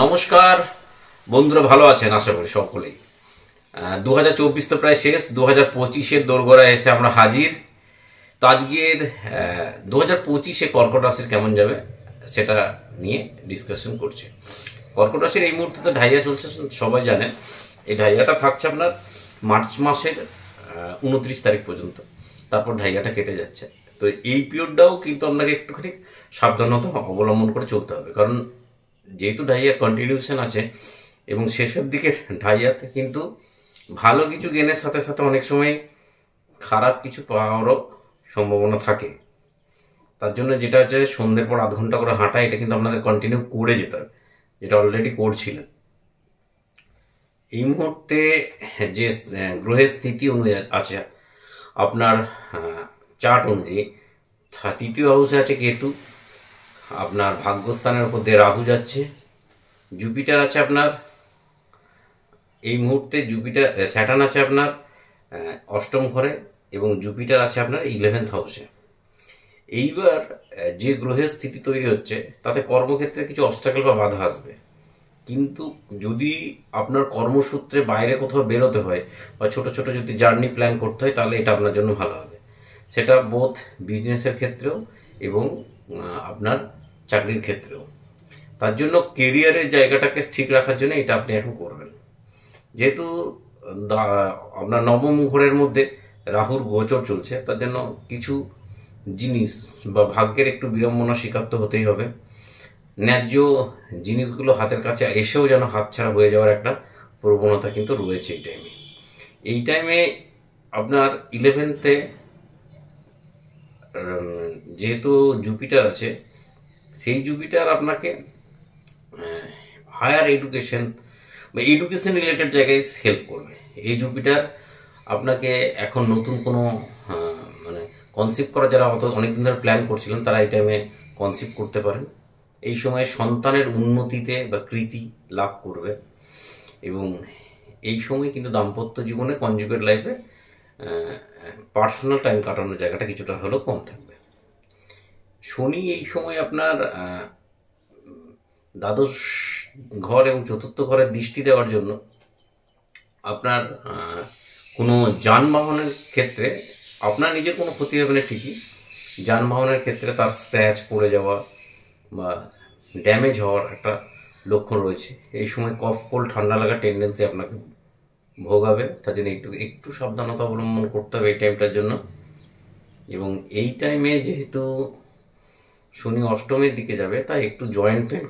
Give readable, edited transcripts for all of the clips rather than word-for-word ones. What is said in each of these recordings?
নমস্কার বন্ধুরা, ভালো আছেন আশা করি সকলেই। 2024 তো প্রায় শেষ, 2025-এর দোরগোড়ায় এসে আমরা হাজির। তো আজকের 2025-এ কর্কট রাশির কেমন যাবে সেটা নিয়ে ডিসকাশন করছে। কর্কট রাশির এই মুহূর্তে তো ঢাইয়া চলছে, সবাই জানেন। এই ঢাইয়াটা থাকছে আপনার মার্চ মাসের 29 তারিখ পর্যন্ত, তারপর ঢাইয়াটা কেটে যাচ্ছে। তো এই পিরিয়ডটাও কিন্তু আপনাকে একটুখানি সাবধানতা অবলম্বন করে চলতে হবে, কারণ যেহেতু ঢাইয়া কন্টিনিউশন আছে এবং শেষের দিকে ঢাইয়াতে কিন্তু ভালো কিছু গেনের সাথে সাথে অনেক সময় খারাপ কিছু পাওয়ারও সম্ভাবনা থাকে। তার জন্য যেটা হচ্ছে সন্ধ্যের পর আধ ঘন্টা করে হাঁটা, এটা কিন্তু আপনাদের কন্টিনিউ করে যেতে হবে, যেটা অলরেডি করছিলেন। এই মুহূর্তে যে গ্রহের স্থিতি অনুযায়ী আছে আপনার চার্ট অনুযায়ী, তৃতীয় হাউসে আছে কেতু, আপনার ভাগ্যস্থানের উপর দিয়ে রাহু যাচ্ছে, জুপিটার আছে আপনার এই মুহূর্তে স্যাটার্ন আছে আপনার অষ্টম ঘরে এবং জুপিটার আছে আপনার 11th হাউসে। এইবার যে গ্রহের স্থিতি তৈরি হচ্ছে তাতে কর্মক্ষেত্রে কিছু অবস্টাকেল বা বাধা আসবে, কিন্তু যদি আপনার কর্মসূত্রে বাইরে কোথাও বেরোতে হয় বা ছোট ছোট যদি জার্নি প্ল্যান করতে হয়, তাহলে এটা আপনার জন্য ভালো হবে। সেটা বোথ বিজনেসের ক্ষেত্রেও এবং আপনার চাকরির ক্ষেত্রেও। তার জন্য কেরিয়ারের জায়গাটাকে ঠিক রাখার জন্য এটা আপনি এখন করবেন। যেহেতু আপনার নবম ঘরের মধ্যে রাহুর গোচর চলছে, তার জন্য কিছু জিনিস বা ভাগ্যের একটু বিড়ম্বনা স্বীকার তো হতেই হবে। ন্যায্য জিনিসগুলো হাতের কাছে এসেও যেন হাতছাড়া হয়ে যাওয়ার একটা প্রবণতা কিন্তু রয়েছে এই টাইমে আপনার 11th-এ যেহেতু জুপিটার আছে, সেই জুপিটার আপনাকে হায়ার এডুকেশন বা এডুকেশন রিলেটেড জায়গায় হেল্প করবে। এই জুপিটার আপনাকে এখন নতুন কোনো মানে কনসেপ্ট করা, যারা অনেকদিন ধরে প্ল্যান করছিলেন তারা এই টাইমে কনসেপ্ট করতে পারেন। এই সময়ে সন্তানের উন্নতিতে বা কৃতি লাভ করবে এবং এই সময় কিন্তু দাম্পত্য জীবনে কনজুগেট লাইফে পার্সোনাল টাইম কাটানোর জায়গাটা কিছুটা হলেও কম থাকবে। শনি এই সময় আপনার দ্বাদশ ঘর এবং চতুর্থ ঘরের দৃষ্টি দেওয়ার জন্য আপনার কোনো যানবাহনের ক্ষেত্রে আপনার নিজের কোনো ক্ষতি হবে না ঠিকই, যানবাহনের ক্ষেত্রে তার স্ক্র্যাচ পড়ে যাওয়া বা ড্যামেজ হওয়ার একটা লক্ষণ রয়েছে। এই সময় কফ কোল্ড ঠান্ডা লাগার টেন্ডেন্সি আপনাকে ভোগাবে, তার জন্য একটু সাবধানতা অবলম্বন করতে হবে এই টাইমটার জন্য। এবং এই টাইমে যেহেতু শনি অষ্টমের দিকে যাবে, তাই একটু জয়েন্ট পেন,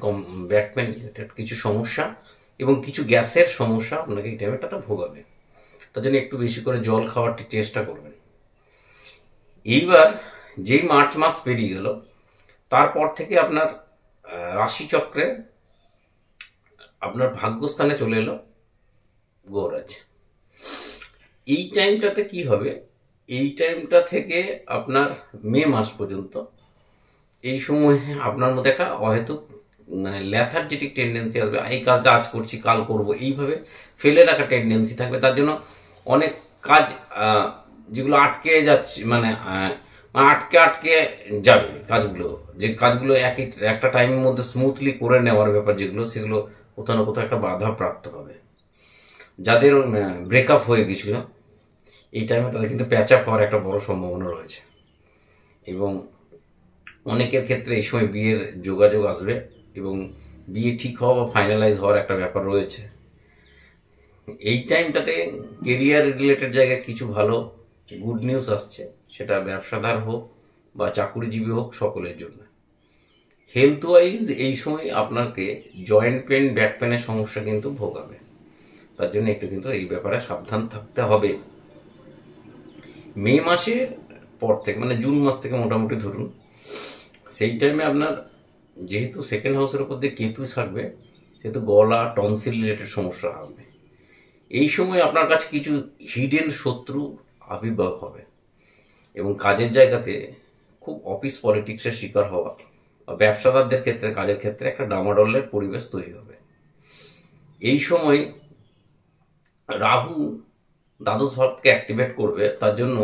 ব্যাক পেন কিছু সমস্যা এবং কিছু গ্যাসের সমস্যা আপনাকে এই টাইমটাতে ভোগাবে। তার জন্য একটু বেশি করে জল খাওয়ার চেষ্টা করবেন। এইবার যেই মার্চ মাস পেরিয়ে গেল, তারপর থেকে আপনার রাশিচক্রে আপনার ভাগ্যস্থানে চলে এলো গোরাজ। এই টাইমটাতে কি হবে, এই টাইমটা থেকে আপনার মে মাস পর্যন্ত এই সময় আপনার মধ্যে একটা অহেতুক মানে ল্যাথার্জেটিক টেন্ডেন্সি আসবে। এই কাজটা আজ করছি কাল করব, এইভাবে ফেলে রাখা টেন্ডেন্সি থাকবে। তার জন্য অনেক কাজ যেগুলো আটকে যাচ্ছে মানে আটকে যাবে, যে কাজগুলো একটা টাইমের মধ্যে স্মুথলি করে নেওয়ার ব্যাপার যেগুলো, সেগুলো কোথাও না কোথাও একটা বাধা প্রাপ্ত হবে। যাদের ব্রেকআপ হয়ে গেছিল এই টাইমে, তাদের কিন্তু প্যাচ আপ হওয়ার একটা বড় সম্ভাবনা রয়েছে এবং অনেকের ক্ষেত্রে এই সময় বিয়ের যোগাযোগ আসবে এবং বিয়ে ঠিক হওয়া বা ফাইনালাইজ হওয়ার একটা ব্যাপার রয়েছে। এই টাইমটাতে কেরিয়ার রিলেটেড জায়গায় কিছু ভালো গুড নিউজ আসছে, সেটা ব্যবসাদার হোক বা চাকুরিজীবী হোক, সকলের জন্য। হেলথ ওয়াইজ এই সময় আপনাকে জয়েন্ট পেন, ব্যাক পেনের সমস্যা কিন্তু ভোগাবে, তার জন্য একটু কিন্তু এই ব্যাপারে সাবধান থাকতে হবে। মে মাসের পর থেকে মানে জুন মাস থেকে মোটামুটি ধরুন, সেই টাইমে আপনার যেহেতু সেকেন্ড হাউসের উপর দিয়ে কেতু থাকবে, সেহেতু গলা টনসিল রিলেটেড সমস্যা আসবে। এই সময় আপনার কাছে কিছু হিডেন শত্রু আবির্ভাব হবে এবং কাজের জায়গাতে খুব অফিস পলিটিক্সের শিকার হওয়া বা ব্যবসাদারদের ক্ষেত্রে কাজের ক্ষেত্রে একটা ডামাডোলের পরিবেশ তৈরি হবে। এই সময় রাহু দ্বাদশ ভাবকে অ্যাক্টিভেট করবে, তার জন্য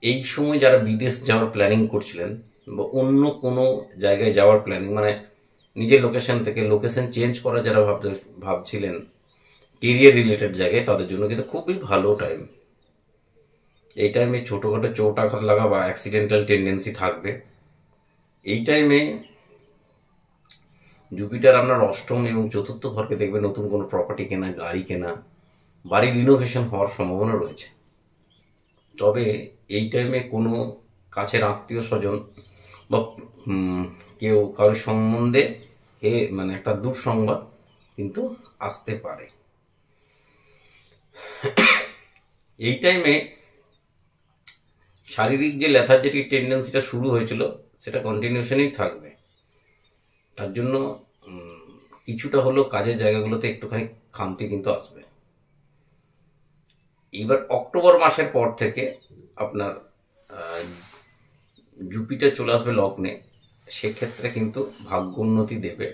এই সময় যারা বিদেশ যাওয়ার প্ল্যানিং করছিলেন বা অন্য কোনো জায়গায় যাওয়ার প্ল্যানিং মানে নিজের লোকেশন থেকে লোকেশন চেঞ্জ করা যারা ভাবছিলেন কেরিয়ার রিলেটেড জায়গায়, তাদের জন্য কিন্তু খুবই ভালো টাইম। এই টাইমে ছোটোখাটো চোট আঘাত লাগা বা অ্যাক্সিডেন্টাল টেন্ডেন্সি থাকবে। এই টাইমে জুপিটার আপনার অষ্টম এবং চতুর্থ ঘরকে দেখবে নতুন কোনো প্রপার্টি কেনা, গাড়ি কেনা, বাড়ি রিনোভেশন হওয়ার সম্ভাবনা রয়েছে। তবে এই টাইমে কোনো কাছের আত্মীয় স্বজন বা কেউ কারোর সম্বন্ধে মানে একটা দুঃসংবাদ কিন্তু আসতে পারে। এই টাইমে শারীরিক যে লেথার্জেটিক টেন্ডেন্সিটা শুরু হয়েছিল সেটা কন্টিনিউশনই থাকবে। তার জন্য কিছুটা হলেও কাজের জায়গাগুলোতে একটুখানি খামতি কিন্তু আসবে। এবার অক্টোবর মাসের পর থেকে আপনার জুপিটার চলে আসবে লগ্নে, সেক্ষেত্রে কিন্তু ভাগ্যোন্নতি দেবে,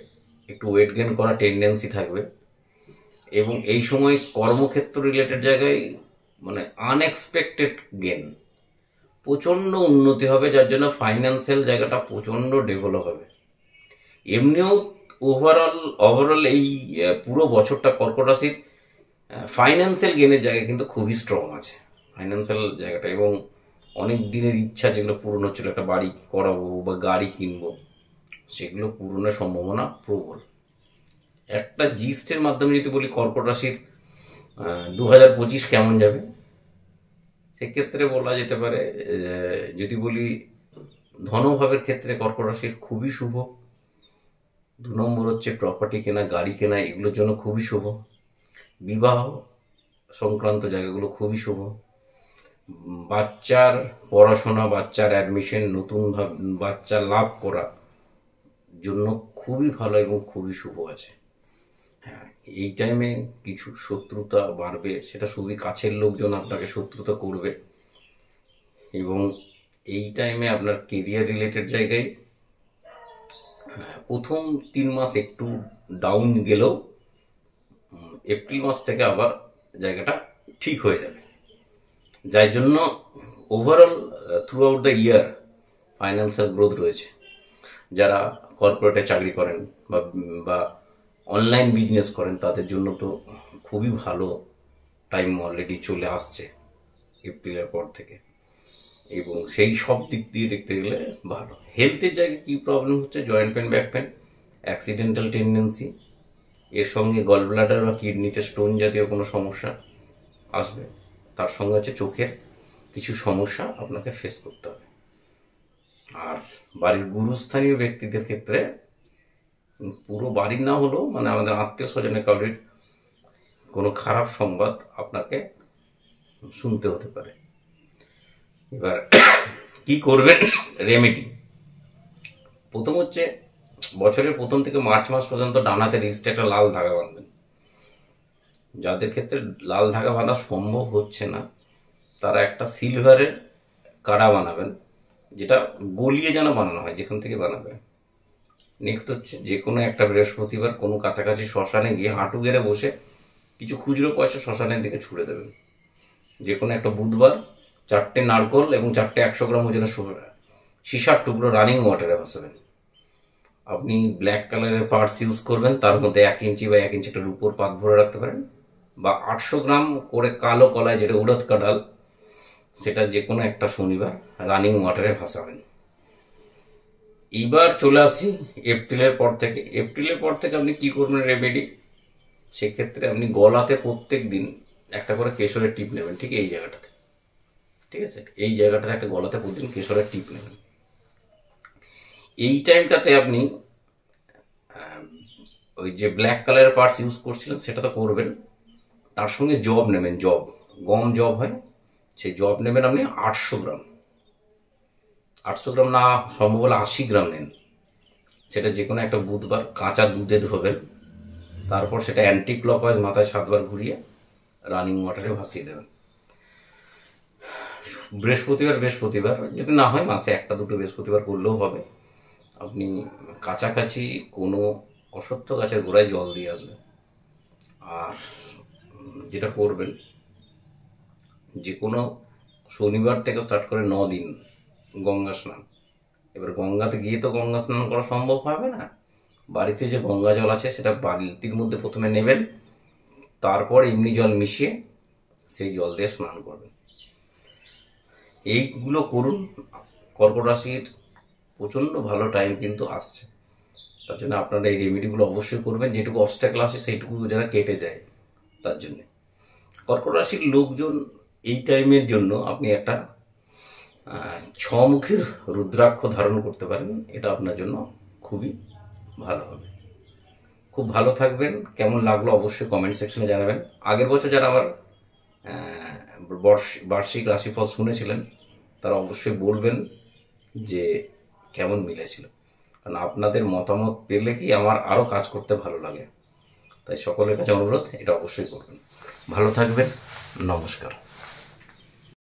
একটু ওয়েট গেইন করা টেন্ডেন্সি থাকবে এবং এই সময় কর্মক্ষেত্র রিলেটেড জায়গায় মানে আনএক্সপেক্টেড গেন, প্রচণ্ড উন্নতি হবে, যার জন্য ফাইন্যান্সিয়াল জায়গাটা প্রচণ্ড ডেভেলপ হবে। এমনিও ওভারঅল এই পুরো বছরটা কর্কট রাশির ফাইন্যান্সিয়াল গেনের জায়গা কিন্তু খুবই স্ট্রং আছে, ফাইন্যান্সিয়াল জায়গাটা। এবং অনেক দিনের ইচ্ছা যেগুলো পূরণ হচ্ছিল, একটা বাড়ি করাবো বা গাড়ি কিনবো, সেগুলো পূরণের সম্ভাবনা প্রবল। একটা জিস্টের মাধ্যমে যদি বলি কর্কট রাশির 2025 কেমন যাবে, সেক্ষেত্রে বলা যেতে পারে, যদি বলি ধনভাবের ক্ষেত্রে কর্কট রাশির খুবই শুভ। 2 নম্বর হচ্ছে প্রপার্টি কেনা, গাড়ি কেনা, এগুলোর জন্য খুবই শুভ। বিবাহ সংক্রান্ত জায়গাগুলো খুবই শুভ। বাচ্চার পড়াশোনা, বাচ্চার অ্যাডমিশন, নতুন বাচ্চা লাভ করা জন্য খুবই ভালো এবং খুবই শুভ আছে। হ্যাঁ, এই টাইমে কিছু শত্রুতা বাড়বে, সেটা খুবই কাছের লোকজন আপনাকে শত্রুতা করবে। এবং এই টাইমে আপনার কেরিয়ার রিলেটেড জায়গায় প্রথম 3 মাস একটু ডাউন গেলেও এপ্রিল মাস থেকে আবার জায়গাটা ঠিক হয়ে যাবে, যার জন্য overall through out the year financial growth রয়েছে। যারা কর্পোরেটে চাকরি করেন বা অনলাইন বিজনেস করেন, তাদের জন্য তো খুবই ভালো টাইম অলরেডি চলে আসছে এপ্রিলের পর থেকে, এবং সেই সব দিক দিয়ে দেখতে গেলে ভালো। হেলথের জায়গায় কী প্রবলেম হচ্ছে, joint pain, back pain, accidental tendency, এর সঙ্গে গল ব্লাডার বা কিডনিতে স্টোন জাতীয় কোনো সমস্যা আসবে। তার সঙ্গে হচ্ছে চোখের কিছু সমস্যা আপনাকে ফেস করতে হবে। আর বাড়ির গুরুস্থানীয় ব্যক্তিদের ক্ষেত্রে পুরো বাড়ির না হলেও মানে আমাদের আত্মীয় স্বজনের কারোর কোনো খারাপ সংবাদ আপনাকে শুনতে হতে পারে। এবার কি করবেন রেমেডি, প্রথম হচ্ছে বছরের প্রথম থেকে মার্চ মাস পর্যন্ত ডানাতে রিস্টে একটা লাল ধাগা বাঁধবেন। যাদের ক্ষেত্রে লাল ধাগা বাঁধা সম্ভব হচ্ছে না, তারা একটা সিলভারের কাড়া বানাবেন, যেটা গলিয়ে যেন বানানো হয়, যেখান থেকে বানাবে। নেক্সট হচ্ছে যে কোনো একটা বৃহস্পতিবার কোনো কাছাকাছি শ্মশানে গিয়ে হাঁটু গেড়ে বসে কিছু খুচরো পয়সা শ্মশানের দিকে ছুড়ে দেবেন। যে কোনো একটা বুধবার 4টে নারকোল এবং 4টে 100 গ্রাম ওজনের সীসার টুকরো রানিং ওয়াটারে ভাসাবেন। আপনি ব্ল্যাক কালারের পার্টস ইউজ করবেন, তার মধ্যে 1 ইঞ্চি বা 1 ইঞ্চি একটা রূপোর পাত ভরে রাখতে পারেন, বা 800 গ্রাম করে কালো কলায়, যেটা উড়দ কাঁঠাল, সেটা যে কোনো একটা শনিবার রানিং ওয়াটারে ভাসাবেন। এইবার চলে আসি এপ্রিলের পর থেকে। এপ্রিলের পর থেকে আপনি কি করবেন রেমেডি, সেক্ষেত্রে আপনি গলাতে প্রত্যেক দিন একটা করে কেশরের টিপ নেবেন, ঠিক এই জায়গাটাতে, ঠিক আছে, এই জায়গাটাতে একটা গলাতে প্রতিদিন কেশরের টিপ নেবেন। এই টাইমটাতে আপনি ওই যে ব্ল্যাক কালারের পার্টস ইউজ করছিলেন সেটা তো করবেন, তার সঙ্গে জব নেবেন, জব, গম জব হয়, সেই জব নেবেন আপনি 800 গ্রাম। 800 গ্রাম না সম্ভব হলে 80 গ্রাম নেন। সেটা যে কোনো একটা বুধবার কাঁচা দুধে ধোবেন, তারপর সেটা অ্যান্টি ক্লকওয়াইজ মাথায় 7 বার ঘুরিয়ে রানিং ওয়াটারে ভাসিয়ে দেবেন। বৃহস্পতিবার যদি না হয় মাসে 1-2 বৃহস্পতিবার করলেও হবে। আপনি কাছাকাছি কোনো অশ্বত্থ গাছের গোড়ায় জল দিয়ে আসবেন। আর যেটা করবেন, যে কোনো শনিবার থেকে স্টার্ট করে 9 দিন গঙ্গা স্নান। এবার গঙ্গাতে গিয়ে তো গঙ্গা স্নান করা সম্ভব হবে না, বাড়িতে যে গঙ্গা জল আছে সেটা বালতির মধ্যে প্রথমে নেবেন, তারপর এমনি জল মিশিয়ে সেই জল দিয়ে স্নান করবেন। এইগুলো করুন। কর্কট রাশির প্রচণ্ড ভালো টাইম কিন্তু আসছে, তার জন্য আপনারা এই রেমেডিগুলো অবশ্যই করবেন। যেটুকু অবস্ট্যাকল আসে সেইটুকু যেন কেটে যায়, তার জন্যে। কর্কট রাশির লোকজন এই টাইমের জন্য আপনি একটা 6 মুখের রুদ্রাক্ষ ধারণ করতে পারেন, এটা আপনার জন্য খুবই ভালো হবে। খুব ভালো থাকবেন। কেমন লাগলো অবশ্যই কমেন্ট সেকশনে জানাবেন। আগের বছর যারা আমার বার্ষিক রাশিফল শুনেছিলেন তারা অবশ্যই বলবেন যে কেমন মিলেছিল, কারণ আপনাদের মতামত পেলে কি আমার আরও কাজ করতে ভালো লাগে। তাই সকলের কাছে অনুরোধ, এটা অবশ্যই করবেন। ভালো থাকবেন। নমস্কার।